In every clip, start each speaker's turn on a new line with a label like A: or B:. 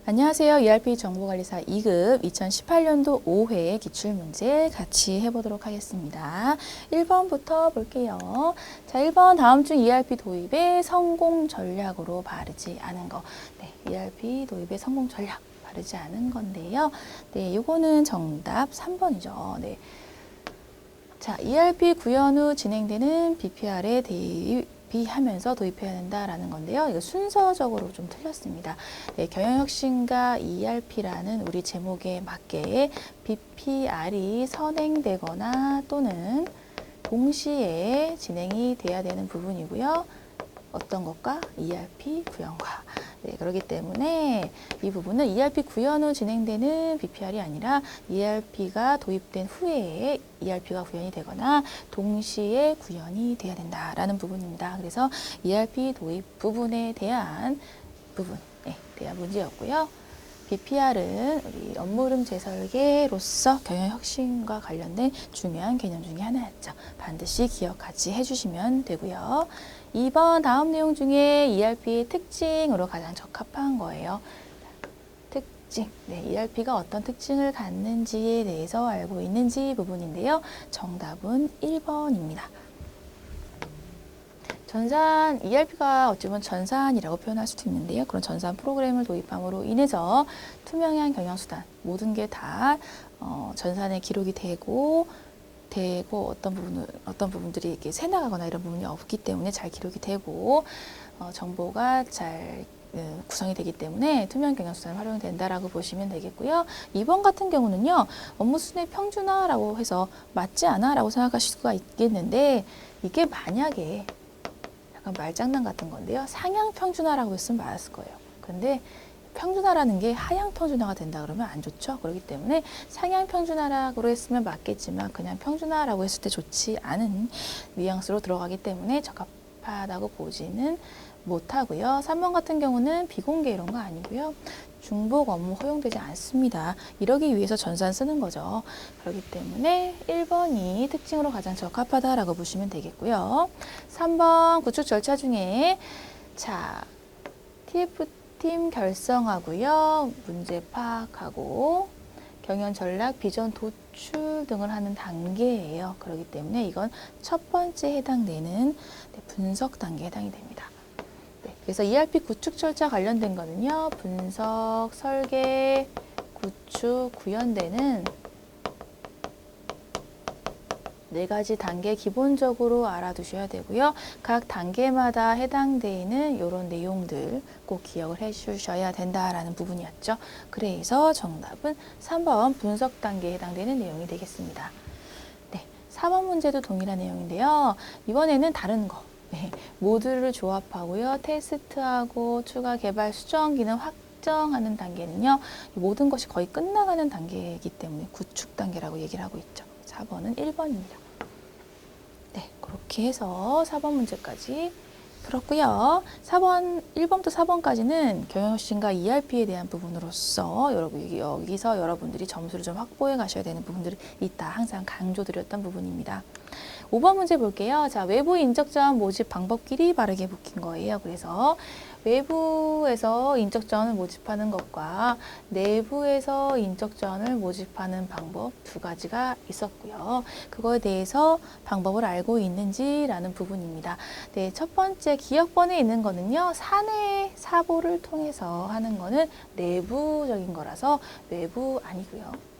A: 안녕하세요. ERP 정보관리사 2급 2018년도 5회 기출문제 같이 해보도록 하겠습니다. 1번부터 볼게요. 자, 1번 다음 중 ERP 도입의 성공 전략으로 바르지 않은 거. 네, ERP 도입의 성공 전략 바르지 않은 건데요. 네, 요거는 정답 3번이죠. 네. 자, ERP 구현 후 진행되는 BPR에 대비하면서 도입해야 된다라는 건데요. 이거 순서적으로 좀 틀렸습니다. 네, 경영혁신과 ERP라는 우리 제목에 맞게 BPR이 선행되거나 또는 동시에 진행이 돼야 되는 부분이고요. 어떤 것과 ERP 구현과. 네, 그렇기 때문에 이 부분은 ERP 구현 후 진행되는 BPR이 아니라 ERP가 도입된 후에 ERP가 구현이 되거나 동시에 구현이 돼야 된다라는 부분입니다. 그래서 ERP 도입 부분에 대한 문제였고요. BPR은 우리 업무흐름 재설계로서 경영혁신과 관련된 중요한 개념 중에 하나였죠. 반드시 기억같이 해주시면 되고요. 2번 다음 내용 중에 ERP의 특징으로 가장 적합한 거예요. 특징, 네, ERP가 어떤 특징을 갖는지에 대해서 알고 있는지 부분인데요. 정답은 1번입니다. 전산, ERP가 어찌 보면 전산이라고 표현할 수도 있는데요. 그런 전산 프로그램을 도입함으로 인해서 투명한 경영수단, 모든 게 다 전산에 기록이 되고 어떤 부분들이 이렇게 새나가거나 이런 부분이 없기 때문에 잘 기록이 되고 정보가 잘 구성이 되기 때문에 투명 경영수단이 활용된다라고 보시면 되겠고요. 2번 같은 경우는요. 업무 순위 평준화라고 해서 맞지 않아? 라고 생각하실 수가 있겠는데 이게 만약에 약간 말장난 같은 건데요. 상향 평준화라고 했으면 맞았을 거예요. 근데 평준화라는 게 하향 평준화가 된다 그러면 안 좋죠. 그렇기 때문에 상향 평준화라고 했으면 맞겠지만 그냥 평준화라고 했을 때 좋지 않은 뉘앙스로 들어가기 때문에 적합하다고 보지는 못하고요. 3번 같은 경우는 비공개 이런 거 아니고요. 중복 업무 허용되지 않습니다. 이러기 위해서 전산 쓰는 거죠. 그렇기 때문에 1번이 특징으로 가장 적합하다라고 보시면 되겠고요. 3번 구축 절차 중에 자, TF팀 결성하고요. 문제 파악하고 경영 전략, 비전 도출 등을 하는 단계예요. 그렇기 때문에 이건 첫 번째 해당되는 분석 단계에 해당이 됩니다. 네, 그래서 ERP 구축 절차 관련된 거는요. 분석, 설계, 구축, 구현되는 4가지 단계 기본적으로 알아두셔야 되고요. 각 단계마다 해당되는 이런 내용들 꼭 기억을 해주셔야 된다라는 부분이었죠. 그래서 정답은 3번 분석 단계에 해당되는 내용이 되겠습니다. 네, 4번 문제도 동일한 내용인데요. 이번에는 다른 거. 네, 모듈을 조합하고요. 테스트하고 추가 개발 수정 기능 확정하는 단계는요. 모든 것이 거의 끝나가는 단계이기 때문에 구축 단계라고 얘기를 하고 있죠. 4번은 1번입니다. 네, 그렇게 해서 4번 문제까지 풀었고요. 1번부터 4번까지는 경영혁신과 ERP에 대한 부분으로서 여기서 여러분들이 점수를 좀 확보해 가셔야 되는 부분들이 있다. 항상 강조드렸던 부분입니다. 5번 문제 볼게요. 자, 외부 인적자원 모집 방법끼리 바르게 묶인 거예요. 그래서 외부에서 인적자원을 모집하는 것과 내부에서 인적자원을 모집하는 방법 2가지가 있었고요. 그거에 대해서 방법을 알고 있는지라는 부분입니다. 네, 첫 번째 기억번에 있는 거는요. 사내 사보를 통해서 하는 거는 내부적인 거라서 외부 아니고요.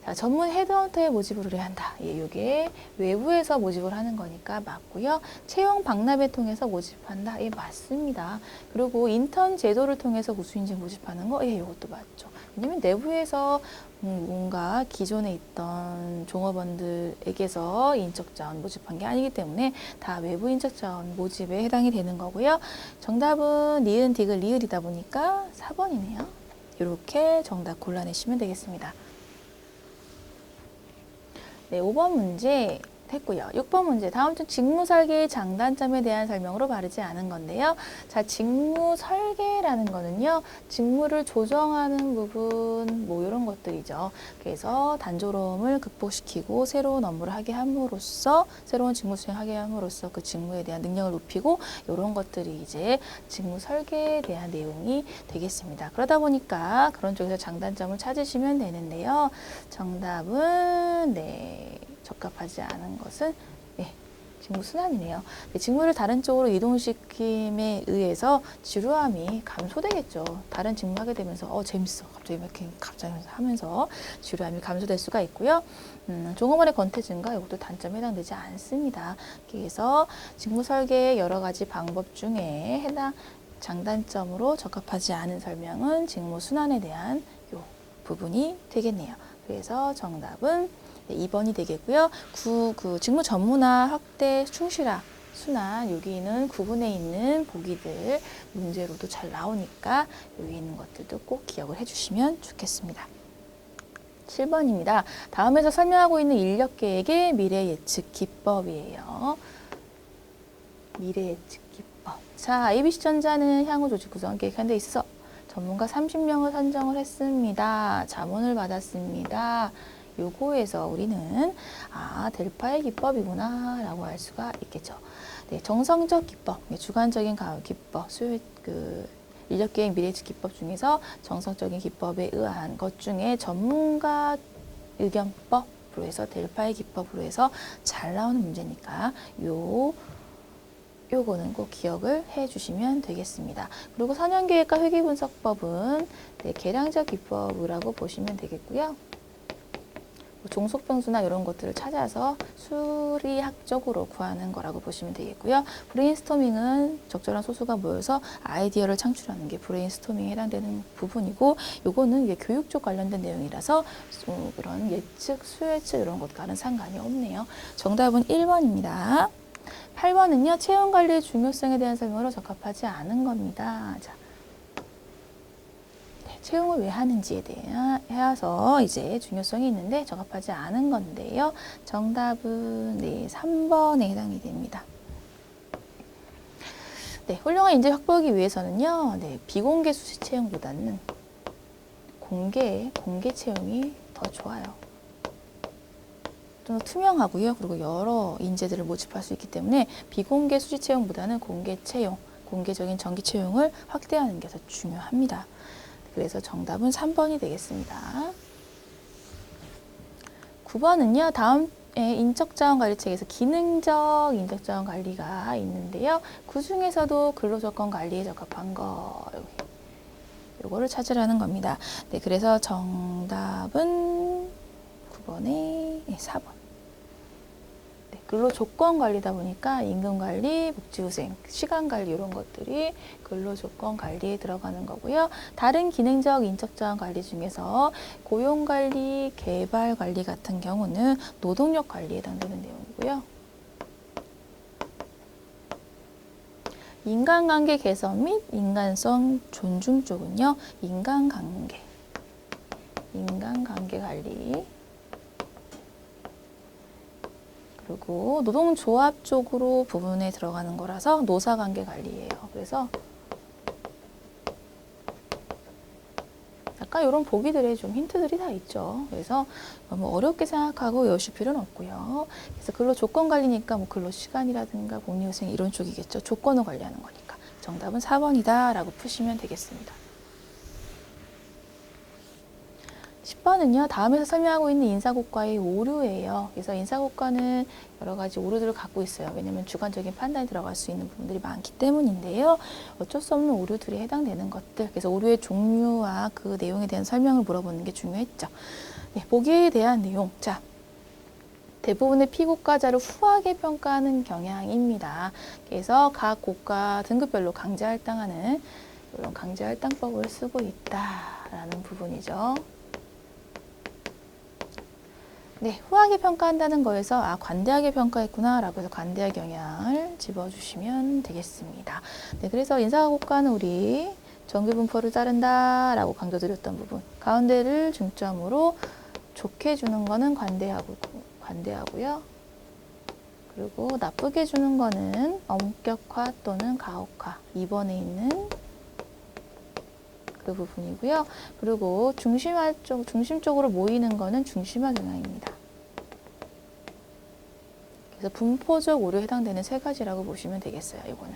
A: 자, 전문 헤드헌터의 모집을 해야 한다. 예, 이게 외부에서 모집을 하는 거니까 맞고요. 채용 박람회 통해서 모집한다. 예, 맞습니다. 그리고 인턴 제도를 통해서 우수인재 모집하는 거, 예, 이것도 맞죠. 왜냐면 내부에서 뭔가 기존에 있던 종업원들에게서 인적자원 모집한 게 아니기 때문에 다 외부 인적자원 모집에 해당이 되는 거고요. 정답은 니은, 디귿, 리을이다 보니까 4번이네요. 이렇게 정답 골라내시면 되겠습니다. 네, 5번 문제 했고요. 6번 문제. 다음 중 직무 설계의 장단점에 대한 설명으로 바르지 않은 건데요. 자, 직무 설계라는 거는요. 직무를 조정하는 부분 뭐 이런 것들이죠. 그래서 단조로움을 극복시키고 새로운 업무를 하게 함으로써 새로운 직무 수행하게 함으로써 그 직무에 대한 능력을 높이고 이런 것들이 이제 직무 설계에 대한 내용이 되겠습니다. 그러다 보니까 그런 쪽에서 장단점을 찾으시면 되는데요. 정답은 네. 적합하지 않은 것은 직무 순환이네요. 직무를 다른 쪽으로 이동시킴에 의해서 지루함이 감소되겠죠. 다른 직무하게 되면서 재밌어. 갑자기 하면서 지루함이 감소될 수가 있고요. 종업원의 권태 증가 이것도 단점에 해당되지 않습니다. 그래서 직무 설계의 여러 가지 방법 중에 해당 장단점으로 적합하지 않은 설명은 직무 순환에 대한 요 부분이 되겠네요. 그래서 정답은 2번이 되겠고요. 그 직무 전문화, 확대, 충실화, 순환 여기는 구분에 있는 보기들 문제로도 잘 나오니까 여기 있는 것들도 꼭 기억을 해주시면 좋겠습니다. 7번입니다. 다음에서 설명하고 있는 인력계획의 미래 예측 기법이에요. 미래 예측 기법. 자, ABC전자는 향후 조직 구성 계획한 데 있어 전문가 30명을 선정을 했습니다. 자문을 받았습니다. 요거에서 우리는 델파의 기법이구나 라고 할 수가 있겠죠. 네, 정성적 기법, 주관적인 기법, 인력계획 미래예측 기법 중에서 정성적인 기법에 의한 것 중에 전문가 의견법으로 해서 델파의 기법으로 해서 잘 나오는 문제니까 요거는 꼭 기억을 해 주시면 되겠습니다. 그리고 4년계획과 회계분석법은 계량적 기법이라고 보시면 되겠고요. 종속병수나 이런 것들을 찾아서 수리학적으로 구하는 거라고 보시면 되겠고요. 브레인스토밍은 적절한 소수가 모여서 아이디어를 창출하는 게 브레인스토밍에 해당되는 부분이고 요거는 이게 교육 쪽 관련된 내용이라서 그런 예측, 수예측 이런 것과는 상관이 없네요. 정답은 1번입니다. 8번은요. 채용관리의 중요성에 대한 설명으로 적합하지 않은 겁니다. 자, 채용을 왜 하는지에 대해서 이제 중요성이 있는데 적합하지 않은 건데요. 정답은 3번에 해당이 됩니다. 훌륭한 인재 확보하기 위해서는요. 비공개 수시 채용보다는 공개 채용이 더 좋아요. 좀 투명하고요. 그리고 여러 인재들을 모집할 수 있기 때문에 비공개 수시 채용보다는 공개 채용, 공개적인 정기 채용을 확대하는 게 더 중요합니다. 그래서 정답은 3번이 되겠습니다. 9번은요. 다음에 인적자원관리책에서 기능적 인적자원관리가 있는데요. 그 중에서도 근로조건관리에 적합한 거 요거를 찾으라는 겁니다. 그래서 정답은 9번에 4번. 근로조건관리다 보니까 임금관리, 복지후생, 시간관리 이런 것들이 근로조건관리에 들어가는 거고요. 다른 기능적 인적자원관리 중에서 고용관리, 개발관리 같은 경우는 노동력관리에 해당되는 내용이고요. 인간관계 개선 및 인간성 존중 쪽은요. 인간관계 관리 그리고 노동조합 쪽으로 부분에 들어가는 거라서 노사관계 관리예요. 그래서 약간 이런 보기들에 좀 힌트들이 다 있죠. 그래서 너무 어렵게 생각하고 외우실 필요는 없고요. 그래서 근로조건 관리니까 뭐 근로시간이라든가 복리후생 이런 쪽이겠죠. 조건을 관리하는 거니까. 정답은 4번이다 라고 푸시면 되겠습니다. 10번은요. 다음에서 설명하고 있는 인사고과의 오류예요. 그래서 인사고과는 여러 가지 오류들을 갖고 있어요. 왜냐하면 주관적인 판단이 들어갈 수 있는 부분들이 많기 때문인데요. 어쩔 수 없는 오류들이 해당되는 것들. 그래서 오류의 종류와 그 내용에 대한 설명을 물어보는 게 중요했죠. 보기에 대한 내용. 자, 대부분의 피고과자를 후하게 평가하는 경향입니다. 그래서 각 고과 등급별로 강제할당하는 이런 강제할당법을 쓰고 있다라는 부분이죠. 후하게 평가한다는 거에서 관대하게 평가했구나 라고 해서 관대의 경향을 집어주시면 되겠습니다. 그래서 인사고과는 우리 정규분포를 자른다 라고 강조드렸던 부분 가운데를 중점으로 좋게 주는 거는 관대하고요. 그리고 나쁘게 주는 거는 엄격화 또는 가혹화 2번에 있는 그 부분이고요. 그리고 중심 쪽으로 모이는 거는 중심화 경향입니다. 그래서 분포적 오류에 해당되는 세 가지라고 보시면 되겠어요. 이거는.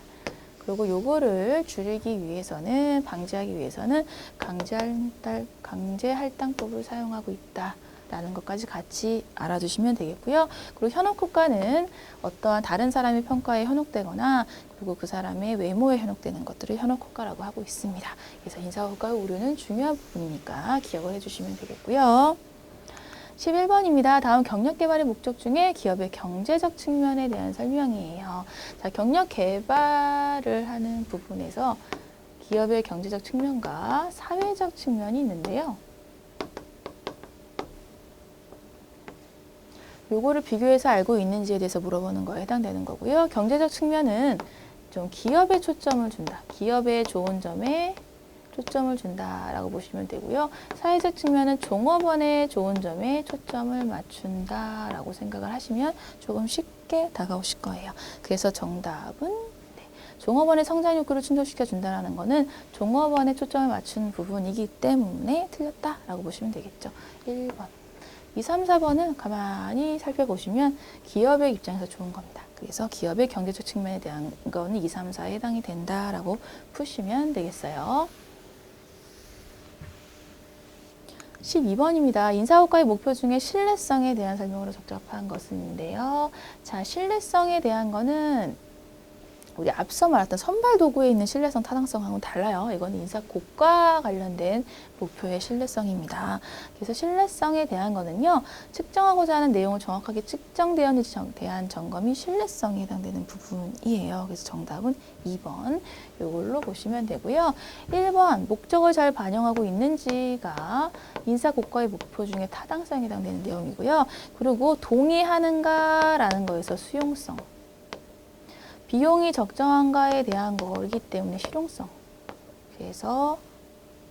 A: 그리고 요거를 줄이기 위해서는, 방지하기 위해서는 강제 할당법을 사용하고 있다라는 것까지 같이 알아두시면 되겠고요. 그리고 현혹효과는 어떠한 다른 사람의 평가에 현혹되거나 그리고 그 사람의 외모에 현혹되는 것들을 현혹효과라고 하고 있습니다. 그래서 인사효과의 오류는 중요한 부분이니까 기억을 해주시면 되겠고요. 11번입니다. 다음 경력 개발의 목적 중에 기업의 경제적 측면에 대한 설명이에요. 자, 경력 개발을 하는 부분에서 기업의 경제적 측면과 사회적 측면이 있는데요. 요거를 비교해서 알고 있는지에 대해서 물어보는 거에 해당되는 거고요. 경제적 측면은 좀 기업에 초점을 준다. 기업의 좋은 점에 초점을 준다라고 보시면 되고요. 사회적 측면은 종업원의 좋은 점에 초점을 맞춘다라고 생각을 하시면 조금 쉽게 다가오실 거예요. 그래서 정답은 종업원의 성장 욕구를 충족시켜 준다는 거는 종업원의 초점을 맞춘 부분이기 때문에 틀렸다라고 보시면 되겠죠. 1번. 2, 3, 4번은 가만히 살펴보시면 기업의 입장에서 좋은 겁니다. 그래서 기업의 경제적 측면에 대한 거는 2, 3, 4에 해당이 된다라고 푸시면 되겠어요. 12번입니다. 인사효과의 목표 중에 신뢰성에 대한 설명으로 적합한 것인데요. 자, 신뢰성에 대한 거는 우리 앞서 말했던 선발 도구에 있는 신뢰성, 타당성하고는 달라요. 이거는 인사 고과 관련된 목표의 신뢰성입니다. 그래서 신뢰성에 대한 거는요, 측정하고자 하는 내용을 정확하게 측정되었는지 대한 점검이 신뢰성에 해당되는 부분이에요. 그래서 정답은 2번 이걸로 보시면 되고요. 1번 목적을 잘 반영하고 있는지가 인사 고과의 목표 중에 타당성에 해당되는 내용이고요. 그리고 동의하는가라는 거에서 수용성. 비용이 적정한가에 대한 거이기 때문에 실용성. 그래서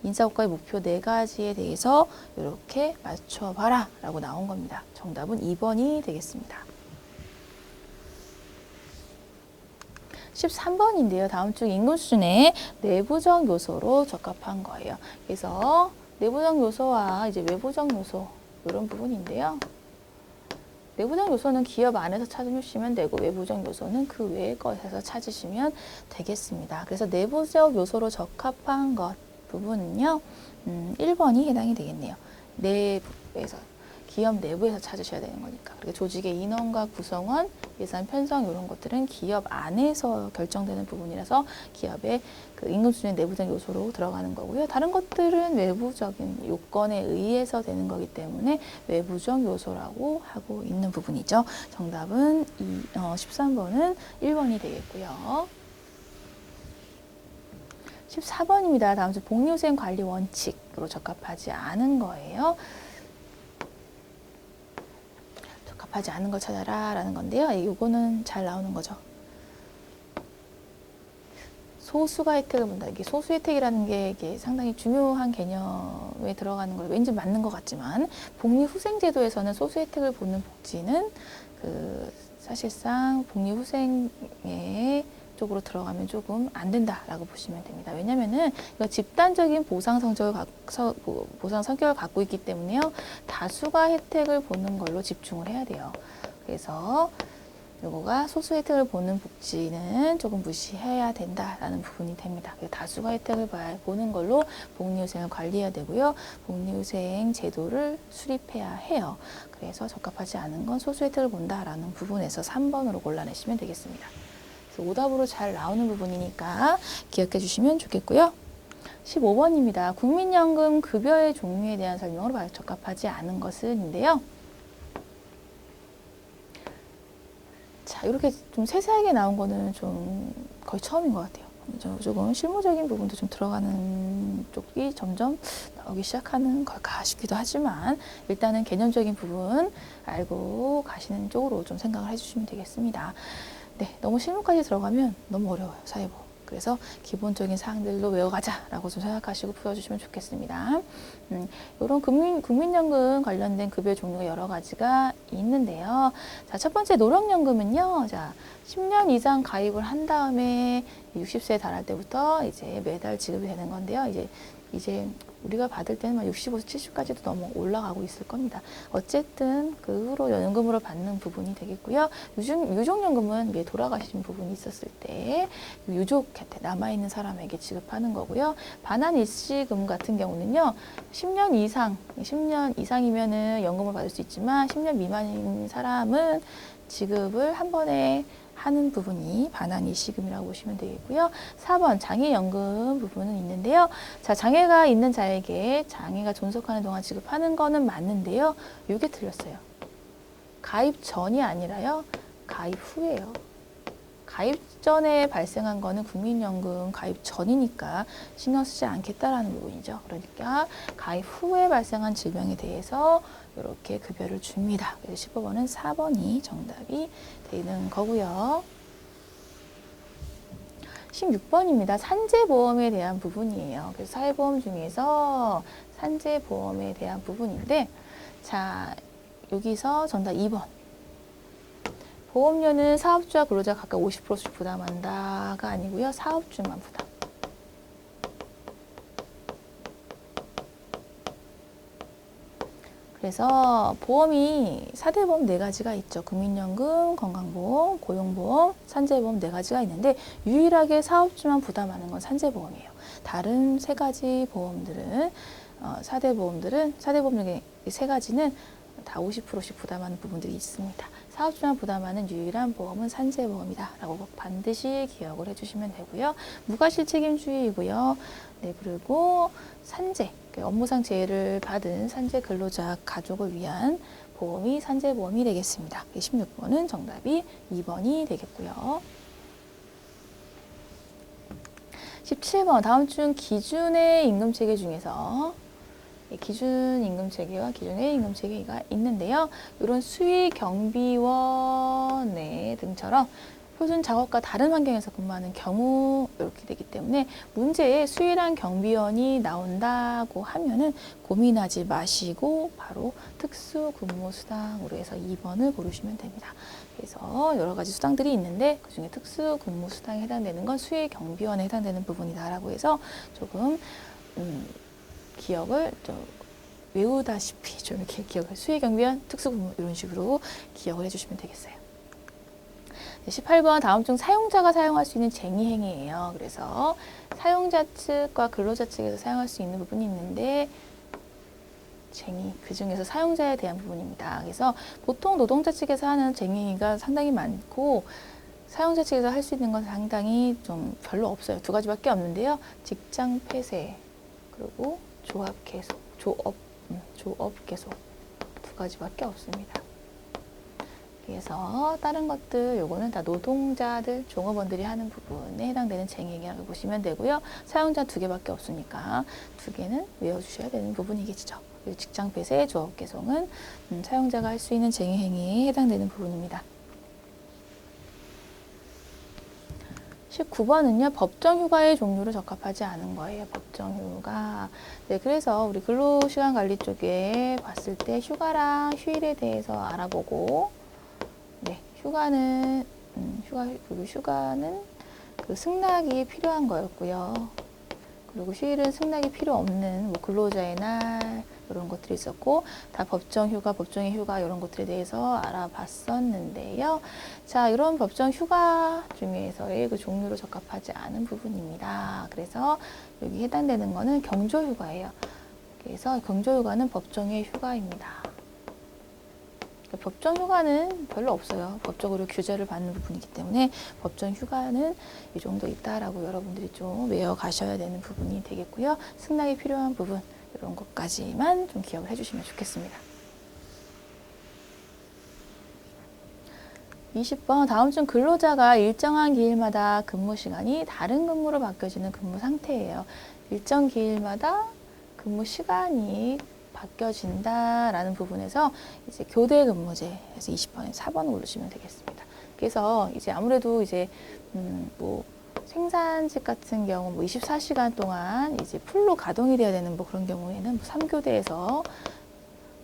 A: 인사고과의 목표 4가지에 대해서 이렇게 맞춰봐라 라고 나온 겁니다. 정답은 2번이 되겠습니다. 13번인데요. 다음 중 인근 수준의 내부적 요소로 적합한 거예요. 그래서 내부적 요소와 이제 외부적 요소 이런 부분인데요. 내부적 요소는 기업 안에서 찾으시면 되고 외부적 요소는 그 외의 것에서 찾으시면 되겠습니다. 그래서 내부적 요소로 적합한 것 부분은요. 1번이 해당이 되겠네요. 내부에서, 기업 내부에서 찾으셔야 되는 거니까. 그리고 조직의 인원과 구성원, 예산 편성 이런 것들은 기업 안에서 결정되는 부분이라서 기업의 그 임금 수준의 내부적 요소로 들어가는 거고요. 다른 것들은 외부적인 요건에 의해서 되는 거기 때문에 외부적 요소라고 하고 있는 부분이죠. 정답은 13번은 1번이 되겠고요. 14번입니다. 다음 주 복리후생 관리 원칙으로 적합하지 않은 거예요. 적합하지 않은 걸 찾아라 라는 건데요. 이거는 잘 나오는 거죠. 소수가 혜택을 본다. 이게 소수 혜택이라는 게 이게 상당히 중요한 개념에 들어가는 걸 왠지 맞는 것 같지만 복리후생제도에서는 소수 혜택을 보는 복지는 사실상 복리후생의 쪽으로 들어가면 조금 안 된다라고 보시면 됩니다. 왜냐면은 이거 집단적인 보상 성격을 갖고 있기 때문에요. 다수가 혜택을 보는 걸로 집중을 해야 돼요. 그래서 요거가 소수 혜택을 보는 복지는 조금 무시해야 된다라는 부분이 됩니다. 다수가 혜택을 보는 걸로 복리후생을 관리해야 되고요. 복리후생 제도를 수립해야 해요. 그래서 적합하지 않은 건 소수 혜택을 본다라는 부분에서 3번으로 골라내시면 되겠습니다. 그래서 오답으로 잘 나오는 부분이니까 기억해 주시면 좋겠고요. 15번입니다. 국민연금 급여의 종류에 대한 설명으로 적합하지 않은 것은인데요. 자, 이렇게 좀 세세하게 나온 거는 좀 거의 처음인 것 같아요. 조금 실무적인 부분도 좀 들어가는 쪽이 점점 나오기 시작하는 걸까 싶기도 하지만 일단은 개념적인 부분 알고 가시는 쪽으로 좀 생각을 해주시면 되겠습니다. 네, 너무 실무까지 들어가면 너무 어려워요, 사회부. 그래서 기본적인 사항들로 외워가자라고 좀 생각하시고 풀어주시면 좋겠습니다. 이런 국민연금 관련된 급여 종류가 여러 가지가 있는데요. 자, 첫 번째 노령연금은요. 자, 10년 이상 가입을 한 다음에 60세에 달할 때부터 이제 매달 지급이 되는 건데요. 이제 우리가 받을 때는 막 65세, 70까지도 너무 올라가고 있을 겁니다. 어쨌든 그 후로 연금으로 받는 부분이 되겠고요. 유족연금은 돌아가신 부분이 있었을 때 유족한테 남아있는 사람에게 지급하는 거고요. 반환 일시금 같은 경우는요. 10년 이상이면은 연금을 받을 수 있지만 10년 미만인 사람은 지급을 한 번에 하는 부분이 반환 일시금이라고 보시면 되겠고요. 4번 장애연금 부분은 있는데요. 자, 장애가 있는 자에게 장애가 존속하는 동안 지급하는 거는 맞는데요. 이게 틀렸어요. 가입 전이 아니라요. 가입 후예요. 가입 전에 발생한 거는 국민연금 가입 전이니까 신경 쓰지 않겠다라는 부분이죠. 그러니까 가입 후에 발생한 질병에 대해서 이렇게 급여를 줍니다. 그래서 15번은 4번이 정답이 되는 거고요. 16번입니다. 산재보험에 대한 부분이에요. 그래서 사회보험 중에서 산재보험에 대한 부분인데, 자, 여기서 정답 2번. 보험료는 사업주와 근로자 각각 50%씩 부담한다가 아니고요. 사업주만 부담. 그래서 보험이 4대 보험 4가지가 있죠. 국민연금, 건강보험, 고용보험, 산재보험 4가지가 있는데 유일하게 사업주만 부담하는 건 산재보험이에요. 다른 3가지 보험들은 4대 보험 중에 3가지는 다 50%씩 부담하는 부분들이 있습니다. 사업주만 부담하는 유일한 보험은 산재보험이다 라고 반드시 기억을 해주시면 되고요. 무과실 책임주의이고요. 네, 그리고 산재, 업무상 재해를 받은 산재 근로자 가족을 위한 보험이 산재보험이 되겠습니다. 16번은 정답이 2번이 되겠고요. 17번 다음 중 기준의 임금체계 중에서 기준 임금체계와 기준의 임금체계가 있는데요. 이런 수의 경비원 등처럼 표준 작업과 다른 환경에서 근무하는 경우 이렇게 되기 때문에 문제에 수의랑 경비원이 나온다고 하면은 고민하지 마시고 바로 특수근무수당으로 해서 2번을 고르시면 됩니다. 그래서 여러 가지 수당들이 있는데 그중에 특수근무수당에 해당되는 건 수의 경비원에 해당되는 부분이다라고 해서 조금 기억을 좀 외우다시피 좀 이렇게 기억을 수의 경비원, 특수근무 이런 식으로 기억을 해주시면 되겠어요. 18번 다음 중 사용자가 사용할 수 있는 쟁의행위예요. 그래서 사용자 측과 근로자 측에서 사용할 수 있는 부분이 있는데 쟁의, 그 중에서 사용자에 대한 부분입니다. 그래서 보통 노동자 측에서 하는 쟁의가 상당히 많고 사용자 측에서 할 수 있는 건 상당히 좀 별로 없어요. 2가지밖에 없는데요. 직장 폐쇄 그리고 조업 개소 2가지밖에 없습니다. 그래서 다른 것들 요거는 다 노동자들, 종업원들이 하는 부분에 해당되는 쟁의행위라고 보시면 되고요. 사용자 2개밖에 없으니까 2개는 외워주셔야 되는 부분이겠죠. 그리고 직장 폐쇄, 조업 개송은 사용자가 할 수 있는 쟁의행위에 해당되는 부분입니다. 19번은요. 법정휴가의 종류로 적합하지 않은 거예요. 법정휴가. 네, 그래서 우리 근로시간관리 쪽에 봤을 때 휴가랑 휴일에 대해서 알아보고 네, 휴가는 그 승낙이 필요한 거였고요. 그리고 휴일은 승낙이 필요 없는 뭐 근로자의 날 이런 것들이 있었고 다 법정휴가, 법정의 휴가 이런 것들에 대해서 알아봤었는데요. 자, 이런 법정휴가 중에서의 그 종류로 적합하지 않은 부분입니다. 그래서 여기 해당되는 거는 경조휴가예요. 그래서 경조휴가는 법정의 휴가입니다. 법정휴가는 별로 없어요. 법적으로 규제를 받는 부분이기 때문에 법정휴가는 이 정도 있다라고 여러분들이 좀 외워가셔야 되는 부분이 되겠고요. 승낙이 필요한 부분 이런 것까지만 좀 기억을 해주시면 좋겠습니다. 20번 다음 중 근로자가 일정한 기일마다 근무 시간이 다른 근무로 바뀌어지는 근무 상태예요. 일정 기일마다 근무 시간이 바뀌어진다라는 부분에서 이제 교대 근무제에서 20번에 4번을 고르시면 되겠습니다. 그래서 이제 아무래도 이제 뭐 생산직 같은 경우 뭐 24시간 동안 이제 풀로 가동이 돼야 되는 뭐 그런 경우에는 뭐 3교대에서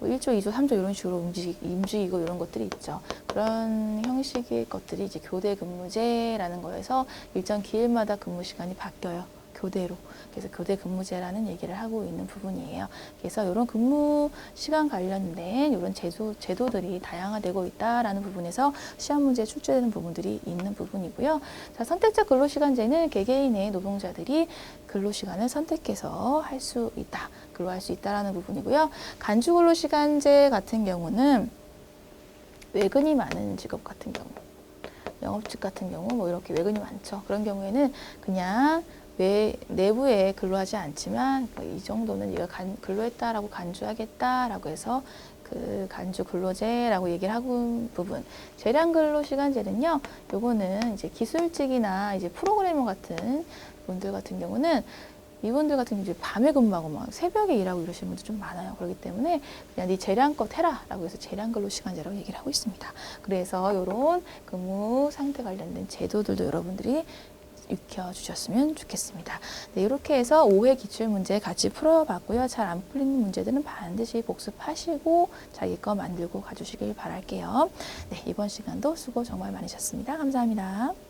A: 뭐 1조, 2조, 3조 이런 식으로 움직이고 이런 것들이 있죠. 그런 형식의 것들이 이제 교대 근무제라는 거에서 일정 기일마다 근무 시간이 바뀌어요. 교대로. 그래서 교대 근무제라는 얘기를 하고 있는 부분이에요. 그래서 이런 근무 시간 관련된 이런 제도들이 다양화되고 있다라는 부분에서 시험 문제에 출제되는 부분들이 있는 부분이고요. 자, 선택적 근로시간제는 개개인의 노동자들이 근로시간을 선택해서 할 수 있다. 근로할 수 있다라는 부분이고요. 간주근로시간제 같은 경우는 외근이 많은 직업 같은 경우, 영업직 같은 경우 뭐 이렇게 외근이 많죠. 그런 경우에는 그냥 내부에 근로하지 않지만 이 정도는 얘가 근로했다라고 간주하겠다라고 해서 그 간주 근로제라고 얘기를 하고 부분. 재량 근로시간제는요. 요거는 이제 기술직이나 이제 프로그래머 같은 분들 같은 경우는 이분들 같은 경우 이제 밤에 근무하고 막 새벽에 일하고 이러시는 분들 좀 많아요. 그렇기 때문에 그냥 네 재량껏 해라라고 해서 재량 근로시간제라고 얘기를 하고 있습니다. 그래서 이런 근무 상태 관련된 제도들도 여러분들이 익혀주셨으면 좋겠습니다. 네, 이렇게 해서 5회 기출문제 같이 풀어봤고요. 잘 안 풀리는 문제들은 반드시 복습하시고 자기 거 만들고 가주시길 바랄게요. 네, 이번 시간도 수고 정말 많으셨습니다. 감사합니다.